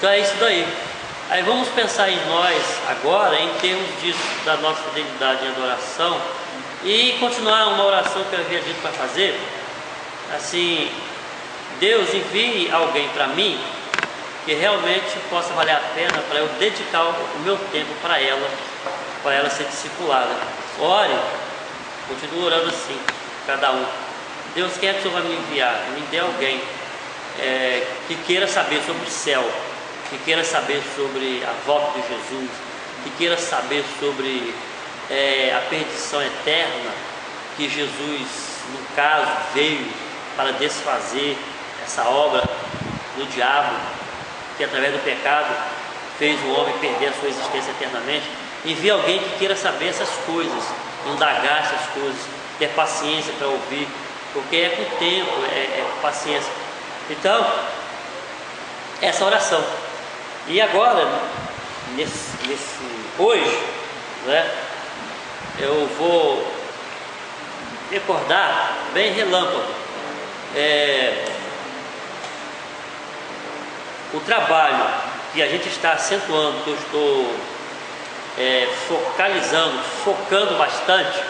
Então é isso daí. Aí vamos pensar em nós agora, em termos disso, da nossa fidelidade em adoração, e continuar uma oração que eu havia dito para fazer. Assim, Deus envie alguém para mim que realmente possa valer a pena para eu dedicar o meu tempo para ela ser discipulada. Ore, continue orando assim, cada um. Deus, quem é que o Senhor vai me enviar? Me dê alguém que queira saber sobre o céu, que queira saber sobre a volta de Jesus, que queira saber sobre a perdição eterna, que Jesus, no caso, veio para desfazer essa obra do diabo, que através do pecado fez o homem perder a sua existência eternamente. Envie alguém que queira saber essas coisas, indagar essas coisas, ter paciência para ouvir, porque é com o tempo, é com paciência. Então, essa oração. E agora, hoje, né, eu vou recordar bem relâmpago o trabalho que a gente está acentuando, que eu estou focando bastante,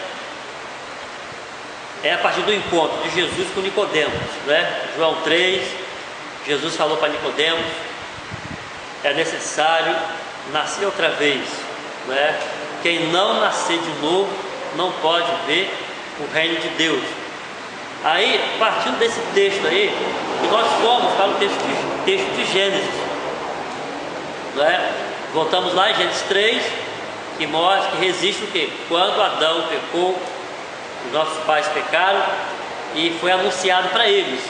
é a partir do encontro de Jesus com Nicodemos, né? João 3, Jesus falou para Nicodemos: é necessário nascer outra vez, né? Quem não nascer de novo não pode ver o reino de Deus. Aí, partindo desse texto aí, que nós fomos para o texto de Gênesis, né? Voltamos lá em Gênesis 3, que mostra que resiste o quê? Quando Adão pecou, os nossos pais pecaram, e foi anunciado para eles.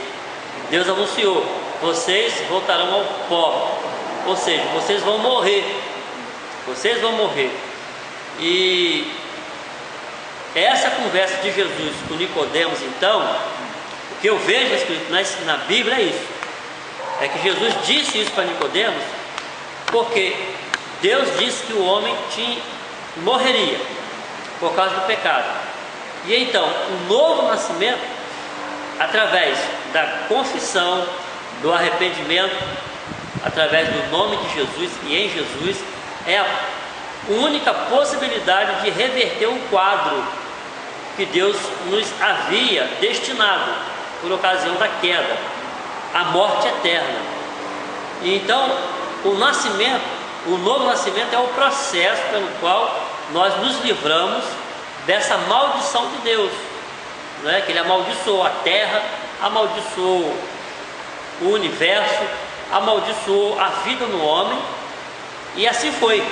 Deus anunciou: vocês voltarão ao pó, ou seja, vocês vão morrer. Vocês vão morrer. E essa conversa de Jesus com Nicodemos, então, o que eu vejo escrito na Bíblia é isso. É que Jesus disse isso para Nicodemos porque Deus disse que o homem morreria por causa do pecado. E então, o novo nascimento, através da confissão, do arrependimento, através do nome de Jesus e em Jesus, é a única possibilidade de reverter o quadro que Deus nos havia destinado por ocasião da queda, a morte eterna. E então, o novo nascimento é o processo pelo qual nós nos livramos dessa maldição de Deus, não é? Que Ele amaldiçoou a terra, amaldiçoou o universo, amaldiçoou a vida no homem, e assim foi.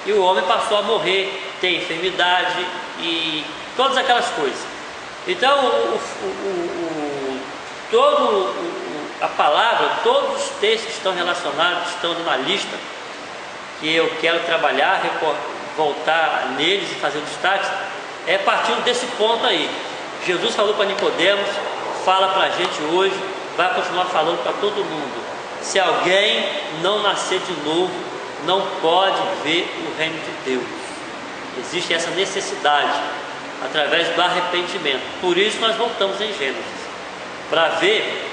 E o homem passou a morrer, ter enfermidade e todas aquelas coisas. Então, a palavra, todos os textos que estão relacionados, estão numa lista que eu quero trabalhar, voltar neles e fazer destaques, é partindo desse ponto aí. Jesus falou para Nicodemos, fala para a gente hoje, vai continuar falando para todo mundo: se alguém não nascer de novo, não pode ver o reino de Deus. Existe essa necessidade através do arrependimento. Por isso nós voltamos em Gênesis, para ver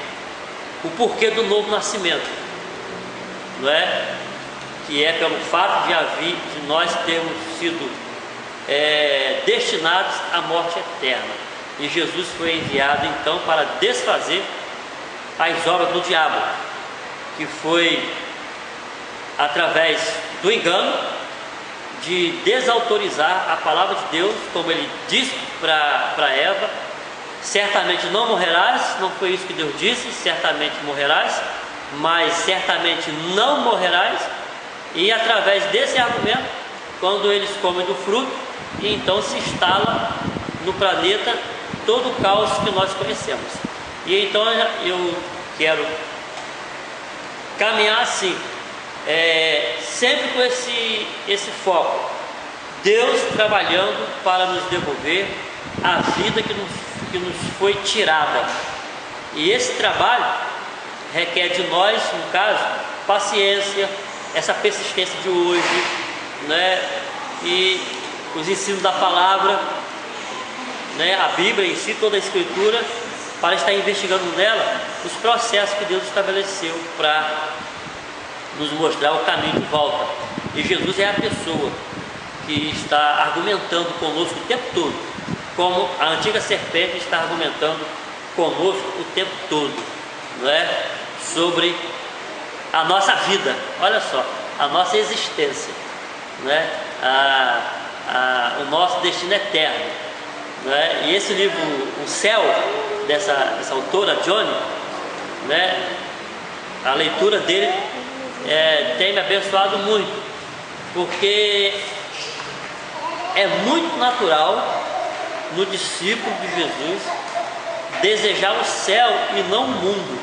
o porquê do novo nascimento, não é? Que é pelo fato de nós termos sido destinados à morte eterna. E Jesus foi enviado então para desfazer as obras do diabo, que foi através do engano, de desautorizar a palavra de Deus, como ele disse para Eva: certamente não morrerás. Não foi isso que Deus disse: certamente morrerás, mas certamente não morrerás. E através desse argumento, quando eles comem do fruto, e então se instala no planeta todo o caos que nós conhecemos. E então eu quero caminhar assim, sempre com esse foco: Deus trabalhando para nos devolver a vida que nos foi tirada. E esse trabalho requer de nós, no caso, paciência, essa persistência de hoje, né? E os ensinos da palavra, né? A Bíblia em si, toda a Escritura, para estar investigando nela os processos que Deus estabeleceu para nos mostrar o caminho de volta. E Jesus é a pessoa que está argumentando conosco o tempo todo, como a antiga serpente está argumentando conosco o tempo todo, não é? Sobre a nossa vida, olha só, a nossa existência, não é? O nosso destino eterno, não é? E esse livro, O Céu, dessa autora, Johnny, né? A leitura dele tem me abençoado muito, porque é muito natural no discípulo de Jesus desejar o céu e não o mundo,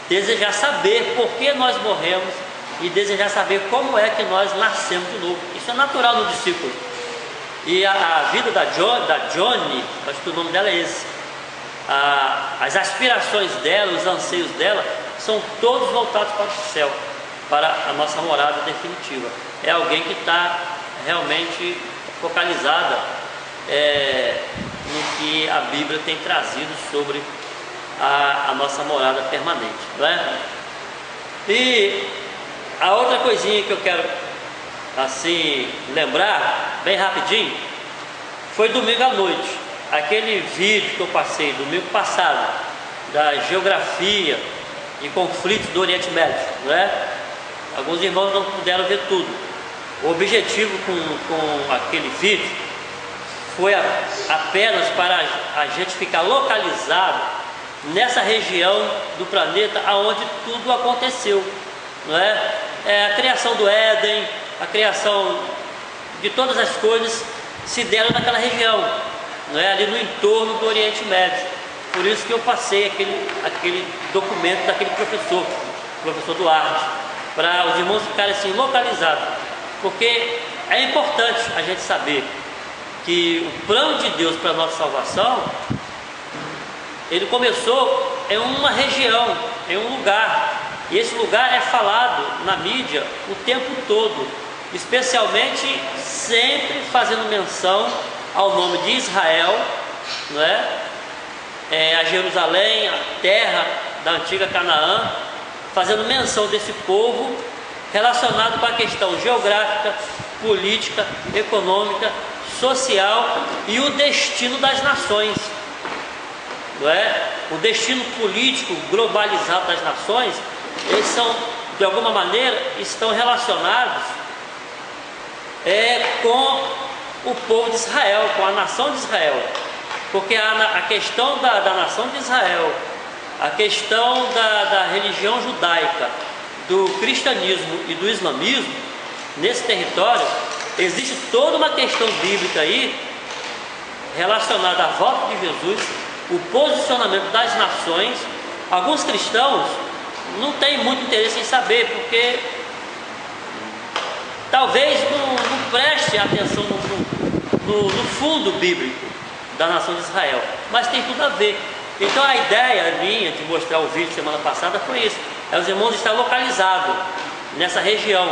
desejar saber por que nós morremos e desejar saber como é que nós nascemos de novo. Isso é natural no discípulo. E a vida da Johnny, acho que o nome dela é esse, as aspirações dela, os anseios dela são todos voltados para o céu, para a nossa morada definitiva. É alguém que está realmente focalizada no que a Bíblia tem trazido sobre a nossa morada permanente, não é? E a outra coisinha que eu quero assim lembrar bem rapidinho foi domingo à noite, aquele vídeo que eu passei domingo passado da geografia e conflitos do Oriente Médio, não é? Alguns irmãos não puderam ver tudo. O objetivo com aquele vídeo foi apenas para a gente ficar localizado nessa região do planeta aonde tudo aconteceu, não é? A criação do Éden, a criação de todas as coisas se deram naquela região, não é? Ali no entorno do Oriente Médio. Por isso que eu passei aquele documento daquele professor Duarte, para os irmãos ficarem assim localizados, porque é importante a gente saber que o plano de Deus para a nossa salvação, ele começou em uma região, em um lugar, e esse lugar é falado na mídia o tempo todo, especialmente sempre fazendo menção ao nome de Israel, não é? A Jerusalém, a terra da antiga Canaã, fazendo menção desse povo relacionado com a questão geográfica, política, econômica, social e o destino das nações, não é? O destino político globalizado das nações, eles são, de alguma maneira, estão relacionados com o povo de Israel, com a nação de Israel, porque a questão da nação de Israel, a questão da religião judaica, do cristianismo e do islamismo, nesse território, existe toda uma questão bíblica aí, relacionada à volta de Jesus, o posicionamento das nações. Alguns cristãos não têm muito interesse em saber, porque talvez não preste atenção no fundo bíblico da nação de Israel, mas tem tudo a ver. Então a ideia minha de mostrar o vídeo semana passada foi isso, os irmãos estar localizados nessa região,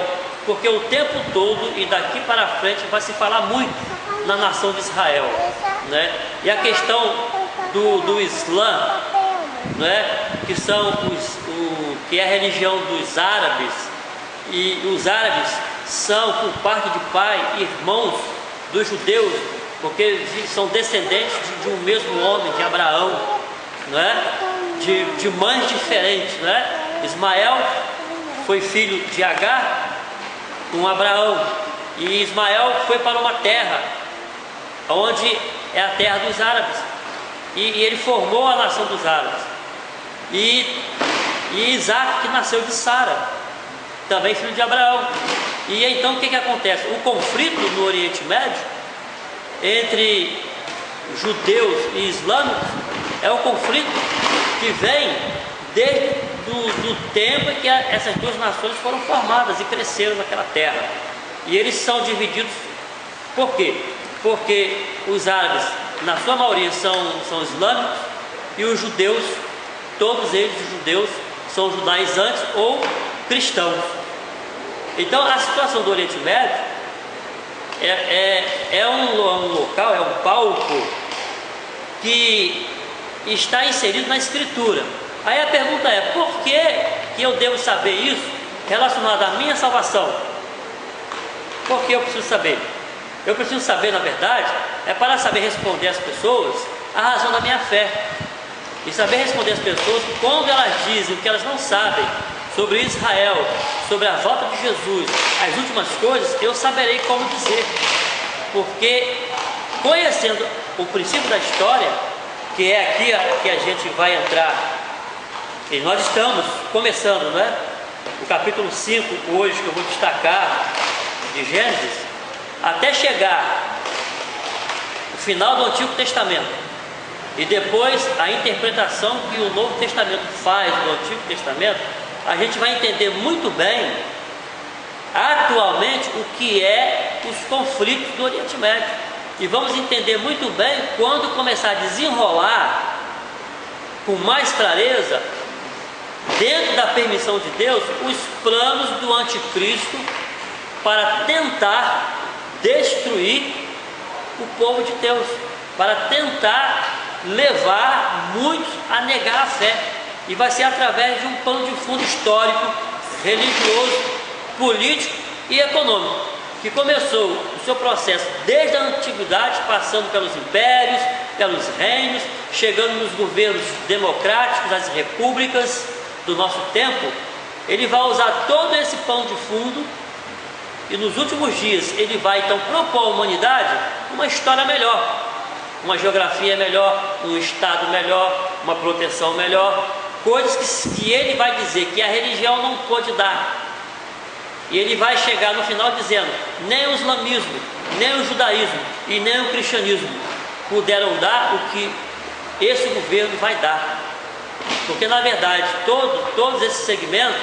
porque o tempo todo e daqui para frente vai se falar muito na nação de Israel, né? E a questão do Islã, né? Que é a religião dos árabes, e os árabes são, por parte de pai, irmãos dos judeus, porque são descendentes de um mesmo homem, de Abraão, não é? De mães diferentes, não é? Ismael foi filho de Agar com Abraão, e Ismael foi para uma terra onde é a terra dos árabes, e ele formou a nação dos árabes, e Isaac, que nasceu de Sara, também filho de Abraão. E então o que acontece? O conflito no Oriente Médio entre judeus e islâmicos é um conflito que vem desde do tempo em que essas duas nações foram formadas e cresceram naquela terra. E eles são divididos por quê? Porque os árabes, na sua maioria, são islâmicos, e os judeus, todos eles, os judeus, são judaizantes ou cristãos. Então a situação do Oriente Médio é um local, é um palco que está inserido na Escritura. Aí a pergunta é: por que eu devo saber isso relacionado à minha salvação? Por que eu preciso saber? Eu preciso saber, na verdade, é para saber responder às pessoas a razão da minha fé. E saber responder às pessoas quando elas dizem o que elas não sabem sobre Israel, sobre a volta de Jesus, as últimas coisas, eu saberei como dizer. Porque conhecendo o princípio da história, que é aqui que a gente vai entrar, e nós estamos começando, não é? O capítulo 5, hoje, que eu vou destacar, de Gênesis, até chegar o final do Antigo Testamento, e depois a interpretação que o Novo Testamento faz do Antigo Testamento, a gente vai entender muito bem, atualmente, o que é os conflitos do Oriente Médio. E vamos entender muito bem quando começar a desenrolar com mais clareza, dentro da permissão de Deus, os planos do anticristo para tentar destruir o povo de Deus, para tentar levar muitos a negar a fé. E vai ser através de um pano de fundo histórico, religioso, político e econômico, que começou o seu processo desde a antiguidade, passando pelos impérios, pelos reinos, chegando nos governos democráticos, as repúblicas do nosso tempo. Ele vai usar todo esse pano de fundo e nos últimos dias ele vai então propor à humanidade uma história melhor, uma geografia melhor, um estado melhor, uma proteção melhor, coisas que ele vai dizer que a religião não pôde dar. E ele vai chegar no final dizendo: nem o islamismo, nem o judaísmo e nem o cristianismo puderam dar o que esse governo vai dar. Porque na verdade todos esses segmentos,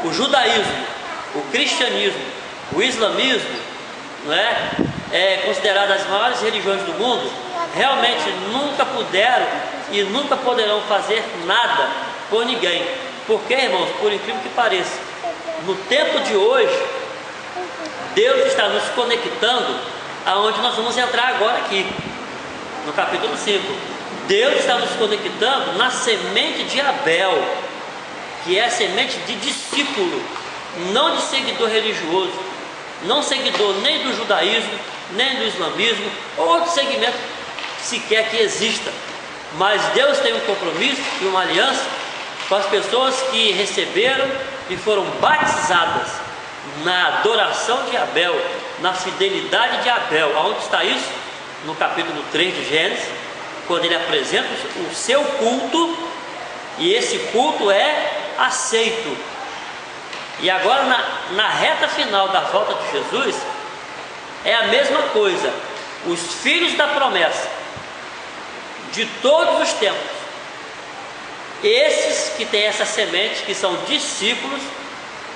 o judaísmo, o cristianismo, o islamismo, não é considerado as maiores religiões do mundo, realmente nunca puderam e nunca poderão fazer nada por ninguém. Porque, irmãos, por incrível que pareça, no tempo de hoje, Deus está nos conectando aonde nós vamos entrar agora aqui, no capítulo 5. Deus está nos conectando na semente de Abel, que é a semente de discípulo, não de seguidor religioso, não seguidor nem do judaísmo, nem do islamismo, ou outro segmento sequer que exista. Mas Deus tem um compromisso e uma aliança com as pessoas que receberam e foram batizadas na adoração de Abel, na fidelidade de Abel. Aonde está isso? No capítulo 3 de Gênesis, quando ele apresenta o seu culto, e esse culto é aceito. E agora na reta final da volta de Jesus, é a mesma coisa. Os filhos da promessa de todos os tempos, esses que têm essa semente, que são discípulos,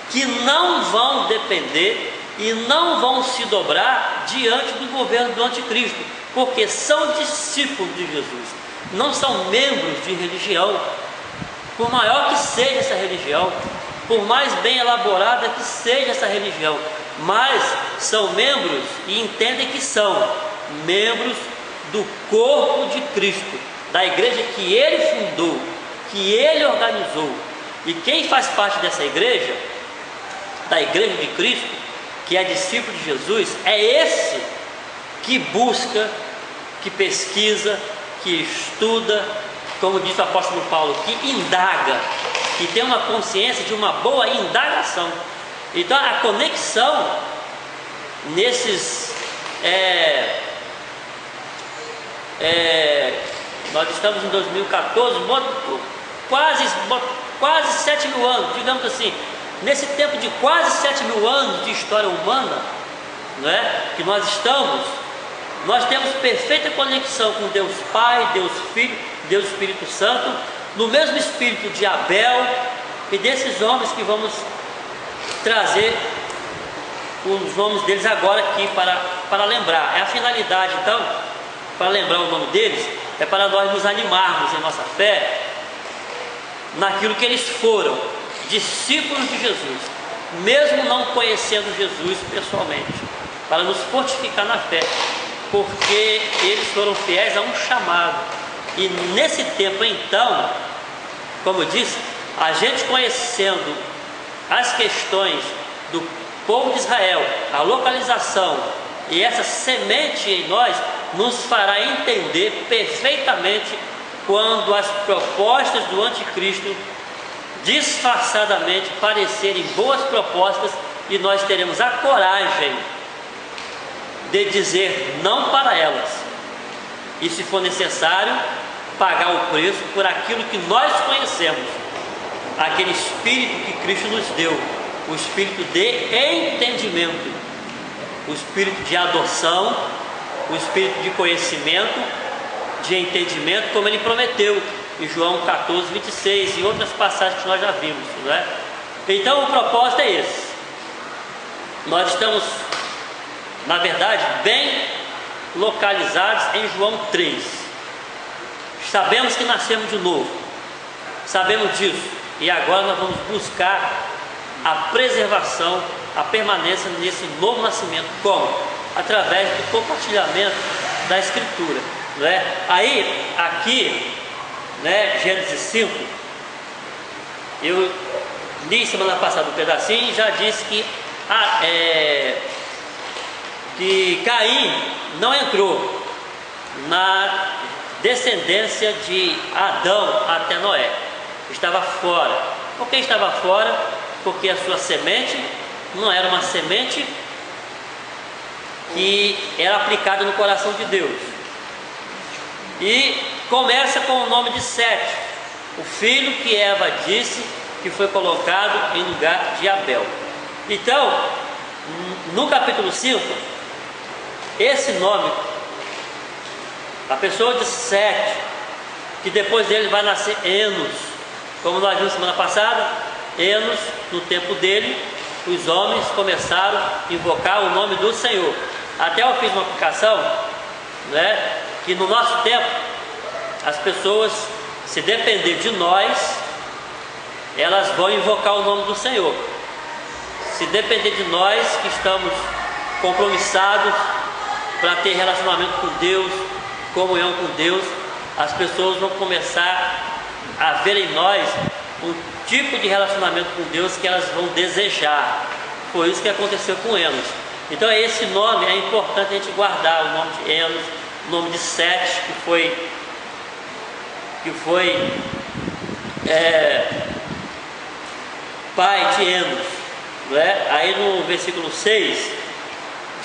que não vão depender e não vão se dobrar diante do governo do anticristo, porque são discípulos de Jesus, não são membros de religião, por maior que seja essa religião, por mais bem elaborada que seja essa religião, mas são membros e entendem que são membros do corpo de Cristo, da igreja que ele fundou, que ele organizou. E quem faz parte dessa igreja, da igreja de Cristo, que é discípulo de Jesus, é esse que busca, que pesquisa, que estuda, como diz o apóstolo Paulo, que indaga, que tem uma consciência de uma boa indagação. Então a conexão nesses nós estamos em 2014, quase 7 mil anos, digamos assim, nesse tempo de quase 7 mil anos de história humana, não é? Que nós estamos, nós temos perfeita conexão com Deus Pai, Deus Filho, Deus Espírito Santo, no mesmo espírito de Abel e desses homens que vamos trazer os nomes deles agora aqui para lembrar. É a finalidade então, para lembrar o nome deles, é para nós nos animarmos em nossa fé naquilo que eles foram, discípulos de Jesus, mesmo não conhecendo Jesus pessoalmente, para nos fortificar na fé, porque eles foram fiéis a um chamado. E nesse tempo então, como eu disse, a gente conhecendo as questões do povo de Israel, a localização e essa semente em nós, nos fará entender perfeitamente quando as propostas do anticristo disfarçadamente parecerem boas propostas, e nós teremos a coragem de dizer não para elas, e se for necessário, pagar o preço por aquilo que nós conhecemos, aquele Espírito que Cristo nos deu, o Espírito de entendimento, o Espírito de adoção, o Espírito de conhecimento, de entendimento, como Ele prometeu em João 14, 26 e outras passagens que nós já vimos, não é? Então o propósito é esse. Nós estamos, na verdade, bem localizados em João 3. Sabemos que nascemos de novo, sabemos disso, e agora nós vamos buscar a preservação, a permanência nesse novo nascimento. Como? Através do compartilhamento da Escritura, não é? Aí, aqui, né, Gênesis 5, eu li semana passada um pedacinho e já disse que Caim não entrou na descendência de Adão até Noé, estava fora. Por que estava fora? Porque a sua semente não era uma semente que era aplicada no coração de Deus. E começa com o nome de Sete, o filho que Eva disse que foi colocado em lugar de Abel. Então, no capítulo 5, esse nome, a pessoa de Sete, que depois dele vai nascer Enos, como nós vimos semana passada, Enos, no tempo dele, os homens começaram a invocar o nome do Senhor. Até eu fiz uma aplicação, né, que no nosso tempo, as pessoas, se depender de nós, elas vão invocar o nome do Senhor. Se depender de nós, que estamos compromissados para ter relacionamento com Deus, comunhão com Deus, as pessoas vão começar a ver em nós um tipo de relacionamento com Deus que elas vão desejar. Foi isso que aconteceu com Enos. Então esse nome é importante a gente guardar, o nome de Enos, o nome de Sete, que foi pai de Enos, não é? Aí no versículo 6,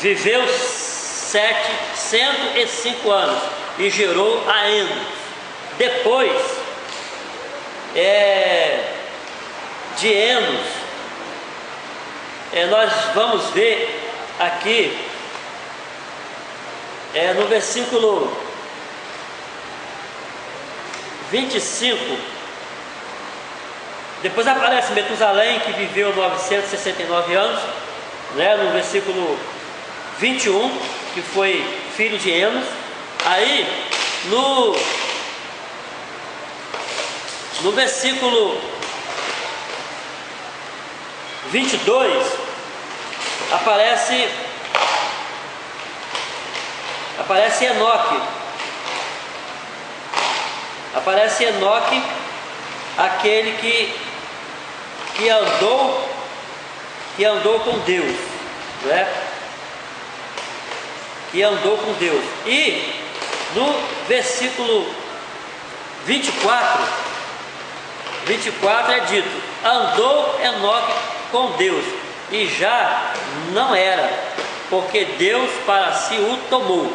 viveu Sete 105 anos e gerou a Enos. Depois de Enos, nós vamos ver aqui no versículo 25, depois aparece Metusalém, que viveu 969 anos, né? No versículo 21, que foi filho de Enos. Aí no versículo 22 aparece Enoque. Aparece Enoque, aquele que andou com Deus, né? Que andou com Deus. E no versículo 24 é dito: andou Enoque com Deus, e já não era, porque Deus para si o tomou.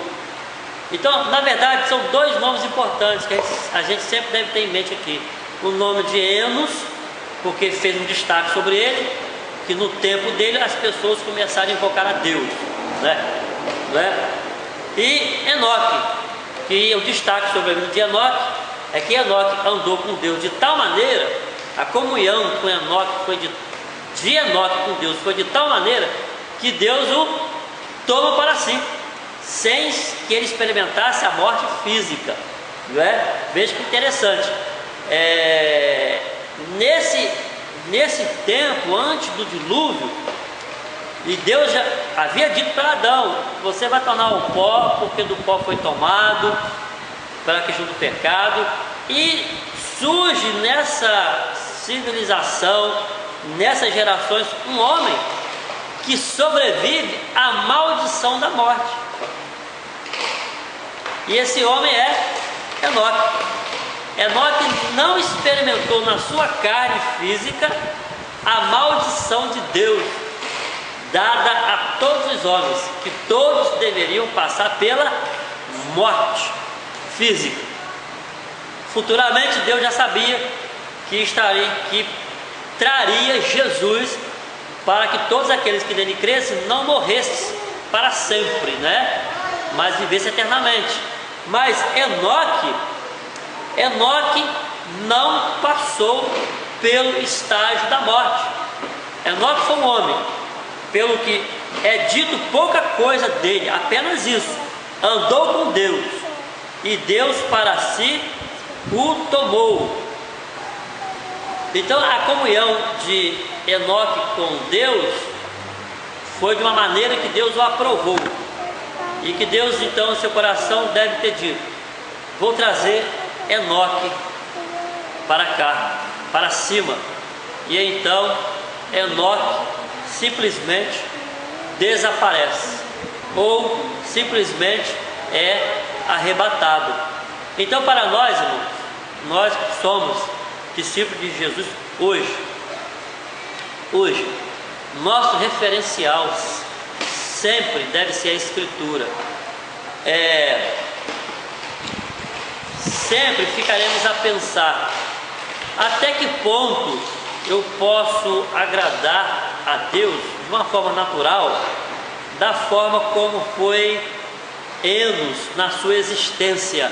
Então, na verdade, são dois nomes importantes que a gente sempre deve ter em mente aqui. O nome de Enos, porque fez um destaque sobre ele, que no tempo dele as pessoas começaram a invocar a Deus, né? E Enoque, que o destaque sobre a vida de Enoque é que Enoque andou com Deus de tal maneira, a comunhão com Enoque foi de Enoque com Deus foi de tal maneira que Deus o toma para si, sem que ele experimentasse a morte física, não é? Veja que interessante. Nesse tempo, antes do dilúvio, e Deus já havia dito para Adão: você vai tornar o pó, porque do pó foi tomado, para que junto o pecado. E surge nessa civilização nessas gerações um homem que sobrevive à maldição da morte. E esse homem é Enoque. Enoque não experimentou na sua carne física a maldição de Deus, dada a todos os homens, que todos deveriam passar pela morte física. Futuramente Deus já sabia que traria Jesus para que todos aqueles que nele crescem não morressem para sempre, né? Mas vivessem eternamente. Mas Enoque não passou pelo estágio da morte. Enoque foi um homem, pelo que é dito pouca coisa dele, apenas isso: andou com Deus, e Deus para si o tomou. Então a comunhão de Enoque com Deus foi de uma maneira que Deus o aprovou, e que Deus então no seu coração deve ter dito: vou trazer Enoque para cá, para cima. E então Enoque simplesmente desaparece, ou simplesmente é arrebatado. Então, para nós, irmãos, nós que somos discípulos de Jesus hoje, nosso referencial sempre deve ser a Escritura. Sempre ficaremos a pensar: até que ponto eu posso agradar a Deus de uma forma natural, da forma como foi Enos na sua existência,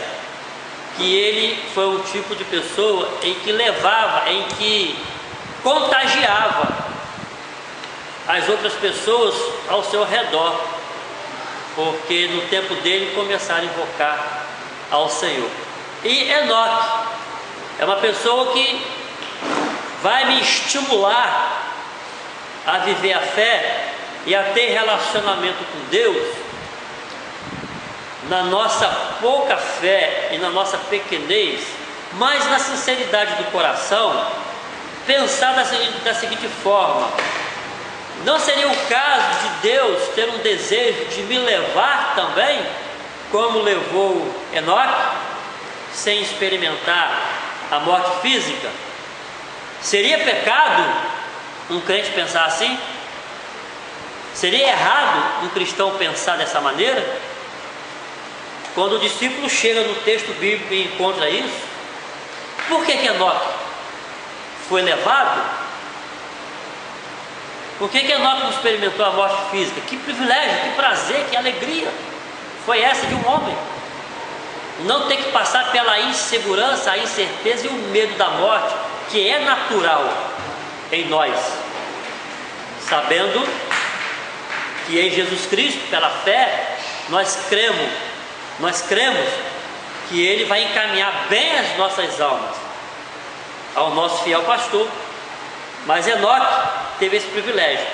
que ele foi um tipo de pessoa em que contagiava as outras pessoas ao seu redor, porque no tempo dele começaram a invocar ao Senhor. E Enoque é uma pessoa que vai me estimular a viver a fé e a ter relacionamento com Deus, na nossa pouca fé e na nossa pequenez, mas na sinceridade do coração, pensar da seguinte forma: não seria o caso de Deus ter um desejo de me levar também, como levou Enoque, sem experimentar a morte física? Seria pecado um crente pensar assim? Seria errado um cristão pensar dessa maneira? Quando o discípulo chega no texto bíblico e encontra isso, por que Enoque foi levado? Por que Enoque não experimentou a morte física? Que privilégio, que prazer, que alegria foi essa de um homem? Não ter que passar pela insegurança, a incerteza e o medo da morte, que é natural em nós, sabendo que em Jesus Cristo, pela fé, nós cremos que Ele vai encaminhar bem as nossas almas ao nosso fiel pastor. Mas Enoque teve esse privilégio.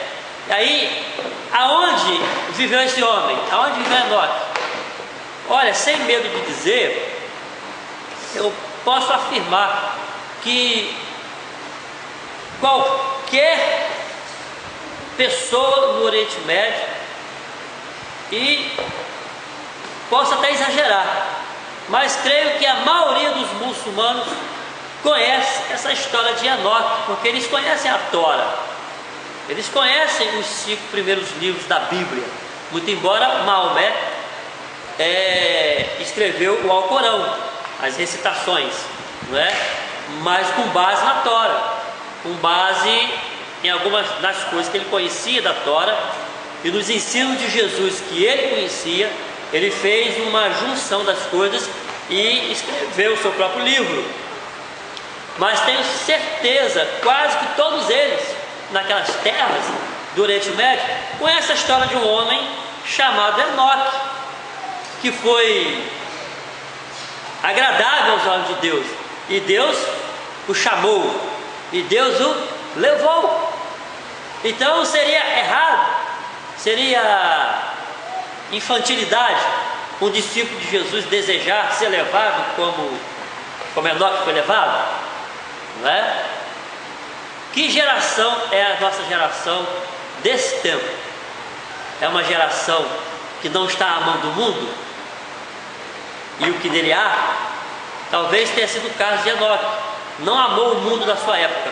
E aí, aonde viveu esse homem? Aonde viveu Enoque? Olha, sem medo de dizer, eu posso afirmar que qualquer pessoa no Oriente Médio, e posso até exagerar, mas creio que a maioria dos muçulmanos conhece essa história de Enoque, porque eles conhecem a Tora, eles conhecem os 5 primeiros livros da Bíblia, muito embora Maomé escreveu o Alcorão, as recitações, não é? Mas com base na Tora, com base em algumas das coisas que ele conhecia da Tora, e nos ensinos de Jesus que ele conhecia, ele fez uma junção das coisas e escreveu o seu próprio livro. Mas tenho certeza, quase que todos eles, naquelas terras do Oriente Médio, conhecem a história de um homem chamado Enoque, que foi agradável aos olhos de Deus, e Deus o chamou, e Deus o levou. Então seria errado, seria infantilidade um discípulo de Jesus desejar ser levado como Enoque foi levado, não é? Que geração é a nossa geração desse tempo? É uma geração que não está amando o mundo e o que nele há? Talvez tenha sido o caso de Enoque. Não amou o mundo da sua época,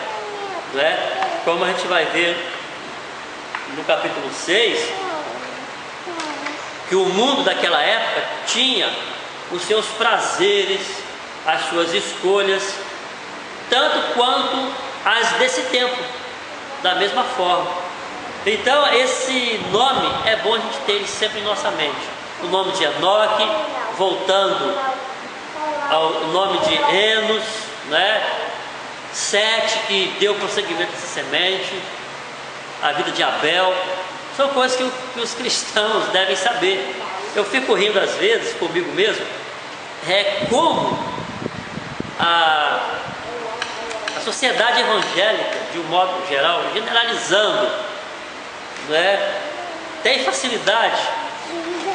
não é? Como a gente vai ver no capítulo 6, que o mundo daquela época tinha os seus prazeres, as suas escolhas, tanto quanto as desse tempo, da mesma forma. Então esse nome é bom a gente ter ele sempre em nossa mente. O nome de Enoque, voltando ao nome de Enos, né? Sete, que deu prosseguimento a essa semente, a vida de Abel, são coisas que os cristãos devem saber. Eu fico rindo às vezes comigo mesmo, como a sociedade evangélica, de um modo geral, generalizando, né, tem facilidade,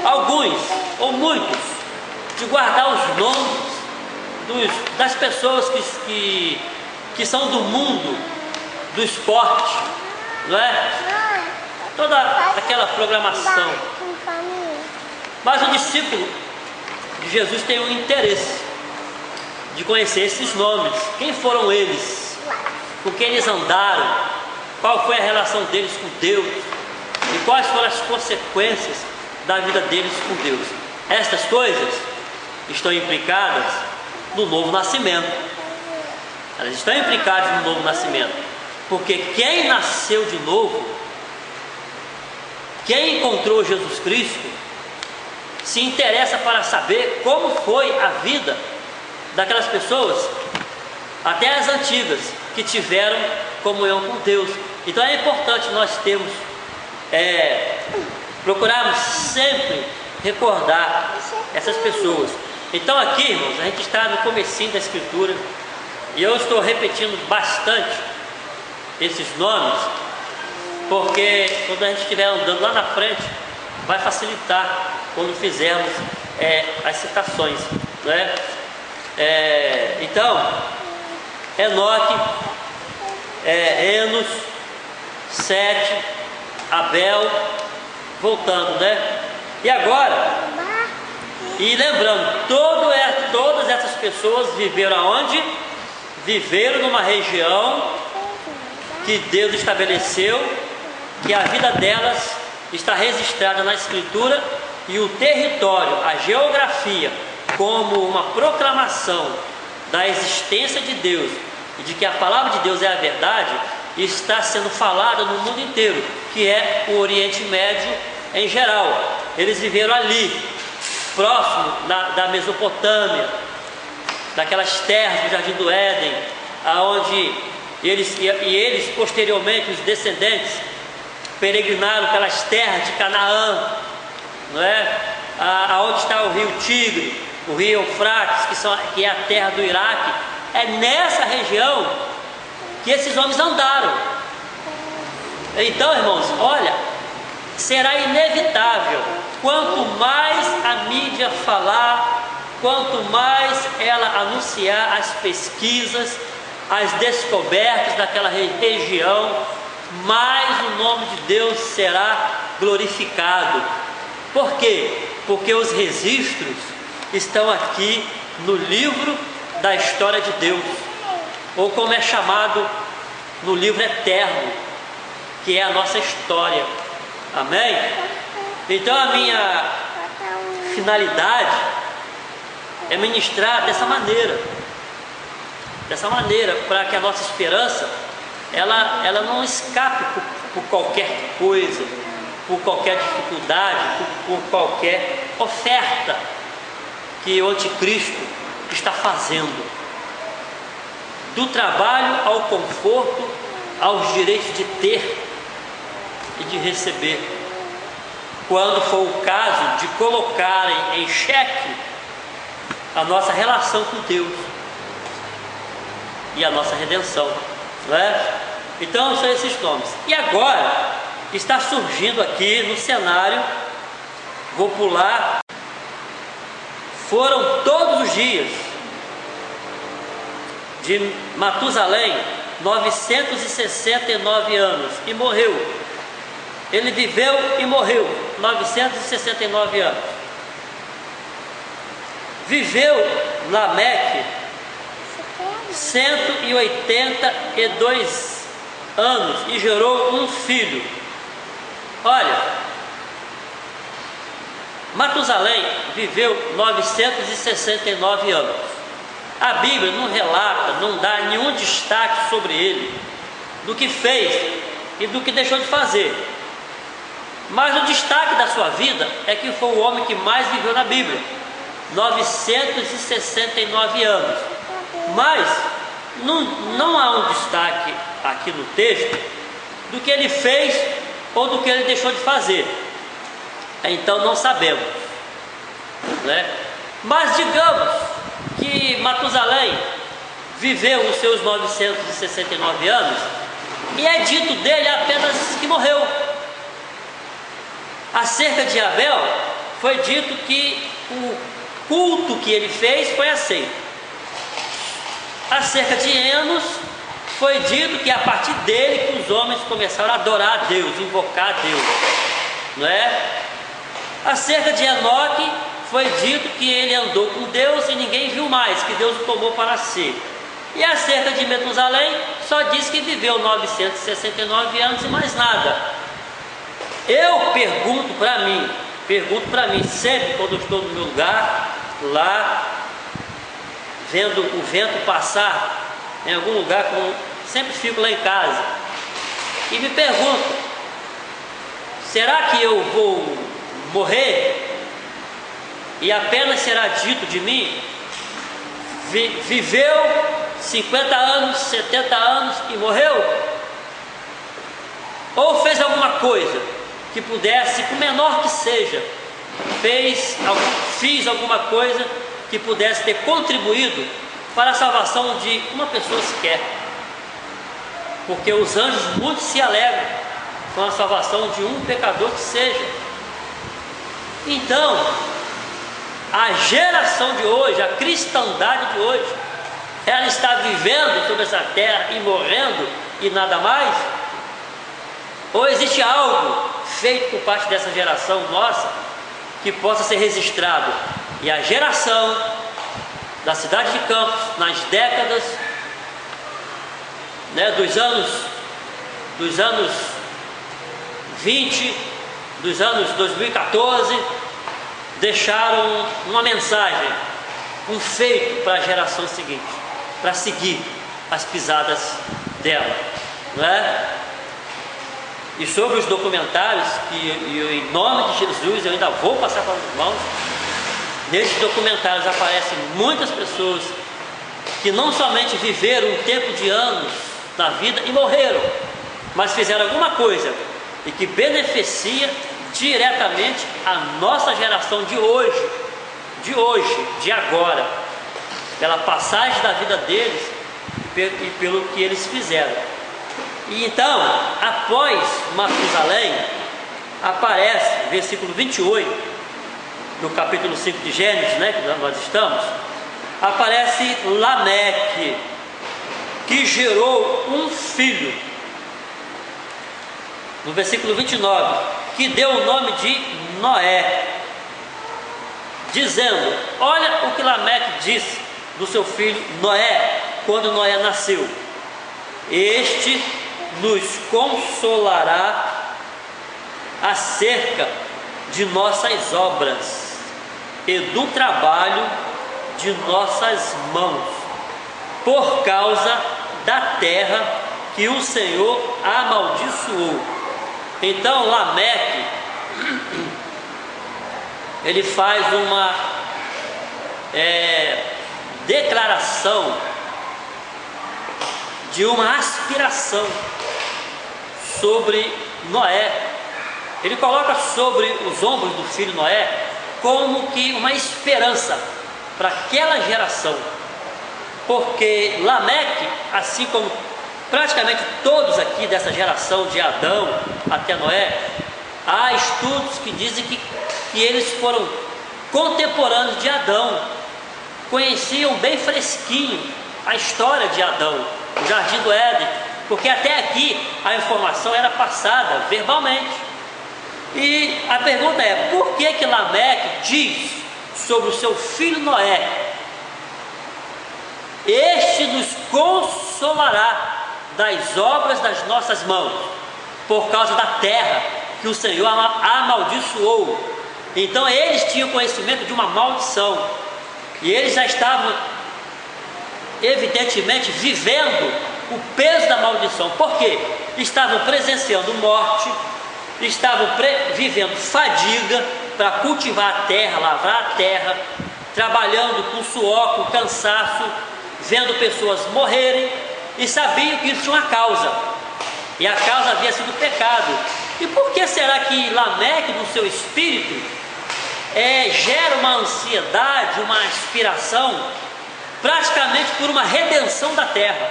alguns ou muitos, de guardar os nomes das pessoas que são do mundo do esporte, não é? Toda aquela programação. Mas o discípulo de Jesus tem um interesse de conhecer esses nomes. Quem foram eles? Com quem eles andaram? Qual foi a relação deles com Deus? E quais foram as consequências da vida deles com Deus? Estas coisas estão implicadas no novo nascimento. Elas estão implicadas no novo nascimento. Porque quem nasceu de novo, quem encontrou Jesus Cristo, se interessa para saber como foi a vida daquelas pessoas, até as antigas, que tiveram comunhão com Deus. Então é importante nós termos, procurarmos sempre recordar essas pessoas. Então aqui, irmãos, a gente está no comecinho da Escritura, e eu estou repetindo bastante esses nomes, porque quando a gente estiver andando lá na frente, vai facilitar quando fizermos as citações, né? Então, Enoque, Enos, Sete, Abel, voltando, né? E agora, e lembrando, todas essas pessoas viveram aonde? Viveram numa região que Deus estabeleceu, que a vida delas está registrada na Escritura, e o território, a geografia, como uma proclamação da existência de Deus e de que a palavra de Deus é a verdade, está sendo falada no mundo inteiro, que é o Oriente Médio em geral. Eles viveram ali, próximo da Mesopotâmia, daquelas terras do Jardim do Éden, aonde eles posteriormente, os descendentes, peregrinaram pelas terras de Canaã, não é? Aonde está o rio Tigre, o rio Eufrates, que é a terra do Iraque. É nessa região que esses homens andaram. Então, irmãos, olha, será inevitável, quanto mais a mídia falar, quanto mais ela anunciar as pesquisas, as descobertas daquela região, mais o nome de Deus será glorificado. Por quê? Porque os registros estão aqui no livro da história de Deus, ou como é chamado no livro eterno, que é a nossa história. Amém? Então a minha finalidade é ministrar dessa maneira, para que a nossa esperança ela não escape por qualquer coisa, por qualquer dificuldade, por qualquer oferta que o anticristo está fazendo. Do trabalho ao conforto, aos direitos de ter e de receber, quando for o caso de colocarem em xeque a nossa relação com Deus e a nossa redenção, não é? Então são esses nomes. E agora está surgindo aqui no cenário, vou pular, foram todos os dias de Matusalém 969 anos e morreu. Ele viveu e morreu 969 anos. Viveu Lameque 182 anos e gerou um filho. Olha, Matusalém viveu 969 anos. A Bíblia não relata, não dá nenhum destaque sobre ele, do que fez e do que deixou de fazer. Mas o destaque da sua vida é que foi o homem que mais viveu na Bíblia, 969 anos. Mas não há um destaque aqui no texto do que ele fez ou do que ele deixou de fazer. Então não sabemos, né? Mas digamos que Matusalém viveu os seus 969 anos e é dito dele apenas que morreu. Acerca de Abel foi dito que o culto que ele fez foi aceito. Acerca de Enos foi dito que a partir dele que os homens começaram a adorar a Deus, invocar a Deus, não é? Acerca de Enoque foi dito que ele andou com Deus e ninguém viu mais, que Deus o tomou para si. E acerca de Metusalém só diz que viveu 969 anos e mais nada. Eu pergunto para mim sempre quando eu estou no meu lugar, lá, vendo o vento passar em algum lugar, sempre fico lá em casa, e me pergunto, será que eu vou morrer e apenas será dito de mim, viveu 50 anos, 70 anos e morreu? Ou fez alguma coisa que pudesse, por menor que seja, fiz alguma coisa que pudesse ter contribuído para a salvação de uma pessoa sequer? Porque os anjos muito se alegram com a salvação de um pecador que seja. Então, a geração de hoje, a cristandade de hoje, ela está vivendo sobre essa terra e morrendo e nada mais? Ou existe algo feito por parte dessa geração nossa que possa ser registrado? E a geração da cidade de Campos, nas décadas, né, dos anos 20, dos anos 2014, deixaram uma mensagem, um feito para a geração seguinte, para seguir as pisadas dela, não é? E sobre os documentários, que em nome de Jesus eu ainda vou passar para os irmãos, nesses documentários aparecem muitas pessoas que não somente viveram um tempo de anos na vida e morreram, mas fizeram alguma coisa e que beneficia diretamente a nossa geração de hoje, de agora, pela passagem da vida deles e pelo que eles fizeram. E então, após Matusalém, aparece, versículo 28, no capítulo 5 de Gênesis, né, que nós estamos, aparece Lameque, que gerou um filho. No versículo 29, que deu o nome de Noé, dizendo: olha o que Lameque disse do seu filho Noé, quando Noé nasceu: este nos consolará acerca de nossas obras e do trabalho de nossas mãos, por causa da terra que o Senhor amaldiçoou. Então Lameque, ele faz uma declaração de uma aspiração sobre Noé. Ele coloca sobre os ombros do filho Noé como que uma esperança para aquela geração, porque Lameque, assim como praticamente todos aqui dessa geração de Adão até Noé, há estudos que dizem que eles foram contemporâneos de Adão, conheciam bem fresquinho a história de Adão, o Jardim do Éden, porque até aqui a informação era passada verbalmente. E a pergunta é: por que que Lameque diz sobre o seu filho Noé: este nos consolará das obras das nossas mãos, por causa da terra que o Senhor amaldiçoou? Então eles tinham conhecimento de uma maldição, e eles já estavam evidentemente vivendo o peso da maldição. Por quê? Estavam presenciando morte, estavam vivendo fadiga para cultivar a terra, lavrar a terra, trabalhando com suor, com cansaço, vendo pessoas morrerem, e sabiam que isso tinha uma causa, e a causa havia sido o pecado. E por que será que Lameque, no seu espírito, gera uma ansiedade, uma aspiração, praticamente por uma redenção da terra,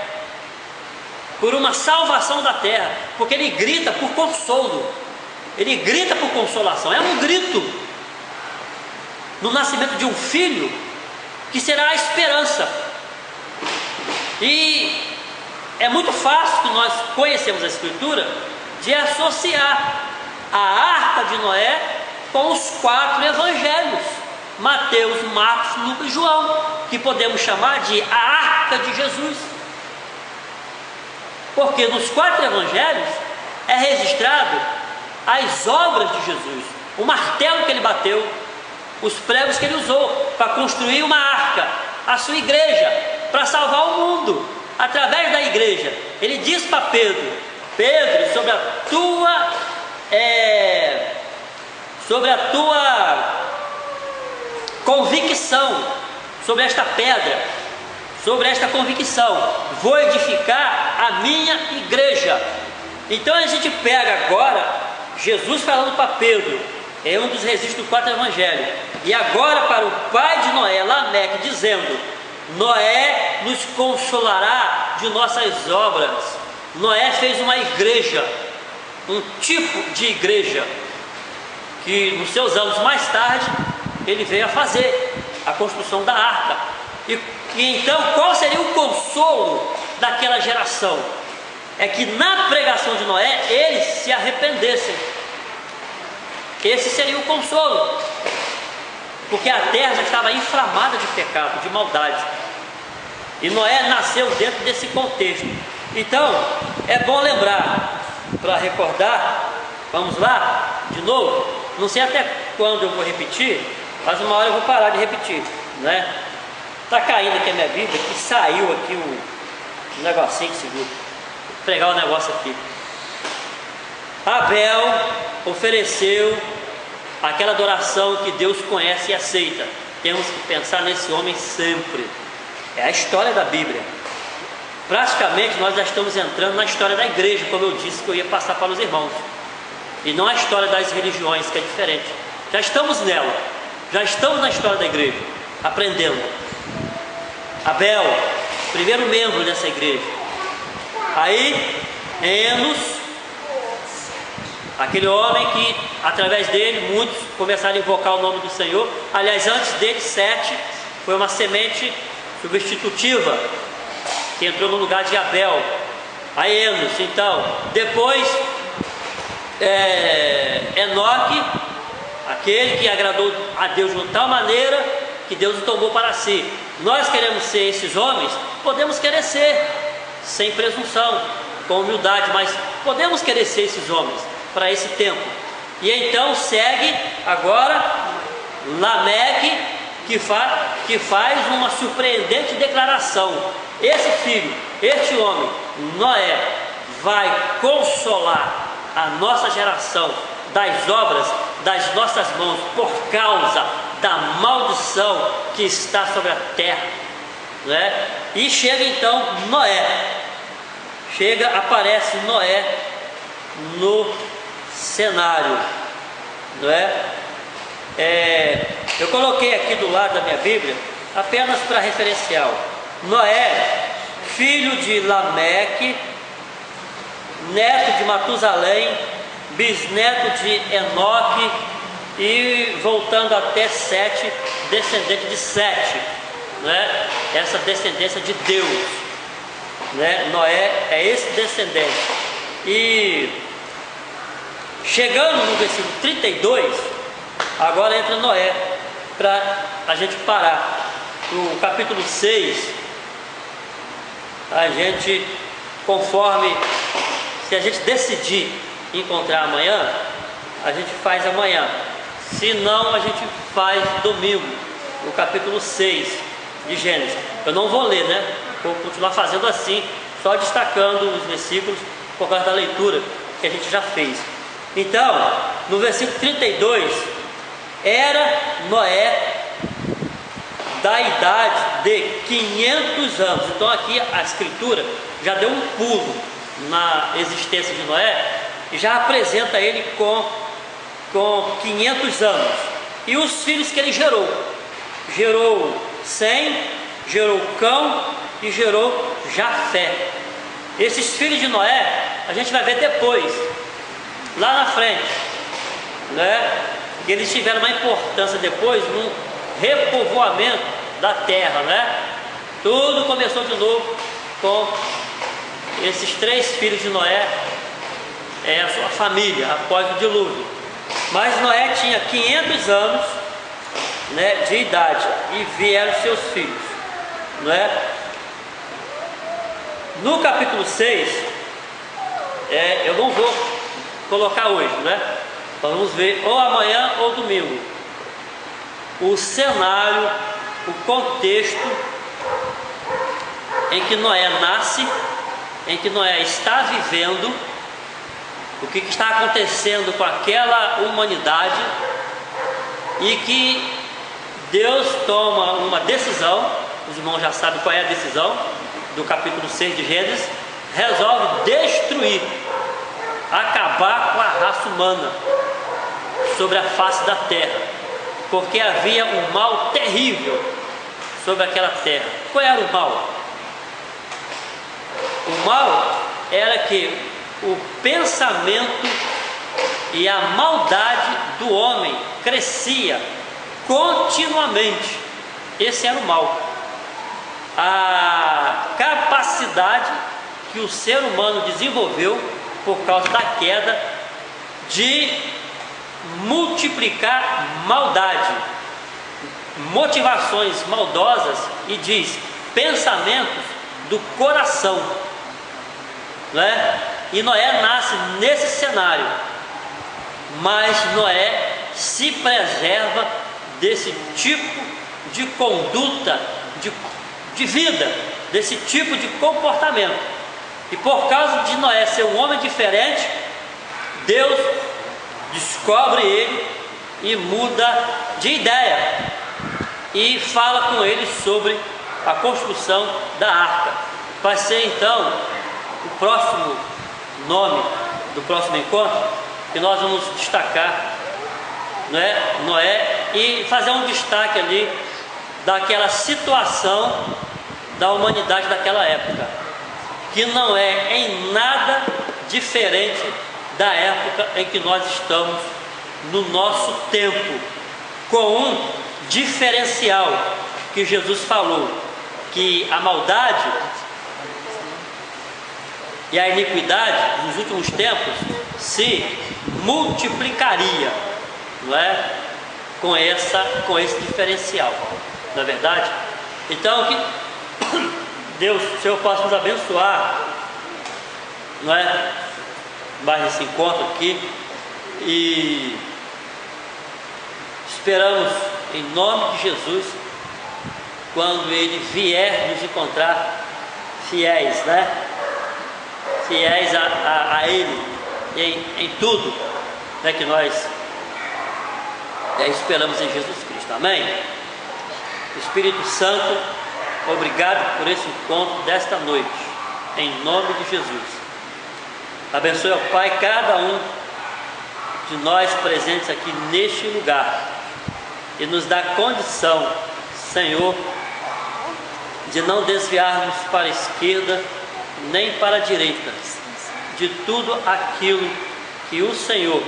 por uma salvação da terra? Porque ele grita por consolo, ele grita por consolação. É um grito no nascimento de um filho que será a esperança. E é muito fácil que nós conhecemos a Escritura de associar a arca de Noé com os 4 evangelhos, Mateus, Marcos, Lucas e João, que podemos chamar de a arca de Jesus, porque nos 4 evangelhos é registrado as obras de Jesus, o martelo que ele bateu, os pregos que ele usou para construir uma arca, a sua igreja, para salvar o mundo através da igreja. Ele diz para Pedro: Pedro, sobre a tua convicção, sobre esta pedra, sobre esta convicção, vou edificar a minha igreja. Então a gente pega agora Jesus falando para Pedro, é um dos registros do 4 evangelhos, e agora para o pai de Noé, Lameque, dizendo: Noé nos consolará de nossas obras. Noé fez uma igreja, um tipo de igreja, que nos seus anos mais tarde ele veio a fazer a construção da arca. E então qual seria o consolo daquela geração? É que na pregação de Noé eles se arrependessem. Esse seria o consolo, porque a terra já estava inflamada de pecado, de maldade, e Noé nasceu dentro desse contexto. Então é bom lembrar, para recordar. Vamos lá, de novo. Não sei até quando eu vou repetir, mas uma hora eu vou parar de repetir, né? Está caindo aqui a minha Bíblia, que saiu aqui um negocinho que segura. Vou pregar o negócio aqui. Abel ofereceu aquela adoração que Deus conhece e aceita. Temos que pensar nesse homem sempre. É a história da Bíblia. Praticamente nós já estamos entrando na história da igreja, como eu disse que eu ia passar para os irmãos, e não a história das religiões, que é diferente. Já estamos nela, já estamos na história da igreja, aprendendo. Abel, primeiro membro dessa igreja. Aí Enos, aquele homem que através dele muitos começaram a invocar o nome do Senhor. Aliás, antes dele, Sete foi uma semente substitutiva que entrou no lugar de Abel. Aí Enos, então, depois Enoque, aquele que agradou a Deus de tal maneira que Deus o tomou para si. Nós queremos ser esses homens? Podemos querer ser, sem presunção, com humildade, mas podemos querer ser esses homens para esse tempo. E então segue agora Lameque, que faz uma surpreendente declaração: esse filho, este homem, Noé, vai consolar a nossa geração das obras das nossas mãos, por causa da maldição que está sobre a terra, né? E chega então Noé, aparece Noé no cenário, não é? Eu coloquei aqui do lado da minha Bíblia apenas para referencial. Noé, filho de Lameque, neto de Matusalém, bisneto de Enoque, e voltando até Sete, descendente de Sete, né? Essa descendência de Deus. né? Noé é esse descendente. E chegando no versículo 32, agora entra Noé, para a gente parar. No capítulo 6, a gente, conforme, se a gente decidir encontrar amanhã, a gente faz amanhã. Se não, a gente faz domingo, no capítulo 6 de Gênesis. Eu não vou ler, né? Vou continuar fazendo assim, só destacando os versículos por causa da leitura que a gente já fez. Então, no versículo 32, era Noé da idade de 500 anos. Então aqui a escritura já deu um pulo na existência de Noé e já apresenta ele com 500 anos. E os filhos que ele gerou Sem, gerou Cão e gerou Jafé. Esses filhos de Noé a gente vai ver depois, lá na frente, né? Que eles tiveram uma importância depois no repovoamento da terra, né? Tudo começou de novo com esses 3 filhos de Noé, a sua família, após o dilúvio. Mas Noé tinha 500 anos, né, de idade, e vieram seus filhos, né? No capítulo 6, eu não vou colocar hoje, né? Vamos ver ou amanhã ou domingo o cenário, o contexto em que Noé nasce, em que Noé está vivendo, o que está acontecendo com aquela humanidade, e que Deus toma uma decisão. Os irmãos já sabem qual é a decisão do capítulo 6 de Gênesis. Resolve destruir, acabar com a raça humana sobre a face da terra, porque havia um mal terrível sobre aquela terra. Qual era o mal? O mal era que o pensamento e a maldade do homem crescia continuamente. Esse era o mal. A capacidade que o ser humano desenvolveu por causa da queda de multiplicar maldade, motivações maldosas, e diz pensamentos do coração, né? E Noé nasce nesse cenário, mas Noé se preserva desse tipo de conduta, de vida, desse tipo de comportamento. E por causa de Noé ser um homem diferente, Deus descobre ele e muda de ideia e fala com ele sobre a construção da arca. Vai ser então o próximo nome do próximo encontro que nós vamos destacar, né, Noé, e fazer um destaque ali daquela situação da humanidade daquela época, que não é em nada diferente da época em que nós estamos no nosso tempo, com um diferencial que Jesus falou, que a maldade e a iniquidade nos últimos tempos se multiplicaria, não é? Com esse diferencial, não é verdade? Então que Deus, Senhor, possa nos abençoar, não é? Mais esse encontro aqui, e esperamos em nome de Jesus, quando Ele vier nos encontrar fiéis, né? Fiéis a Ele em tudo, né, que nós esperamos em Jesus Cristo. Amém? Espírito Santo, obrigado por esse encontro desta noite, em nome de Jesus. Abençoe, ó Pai, cada um de nós presentes aqui neste lugar, e nos dá condição, Senhor, de não desviarmos para a esquerda nem para a direita de tudo aquilo que o Senhor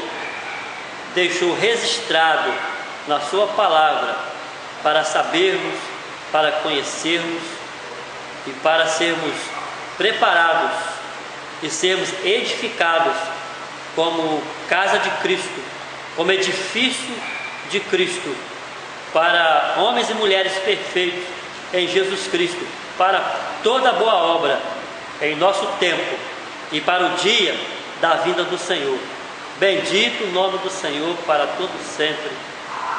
deixou registrado na sua palavra, para sabermos, para conhecermos e para sermos preparados e sermos edificados como casa de Cristo, como edifício de Cristo, para homens e mulheres perfeitos em Jesus Cristo, para toda boa obra em nosso tempo e para o dia da vinda do Senhor. Bendito o nome do Senhor para todo sempre.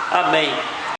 Amém.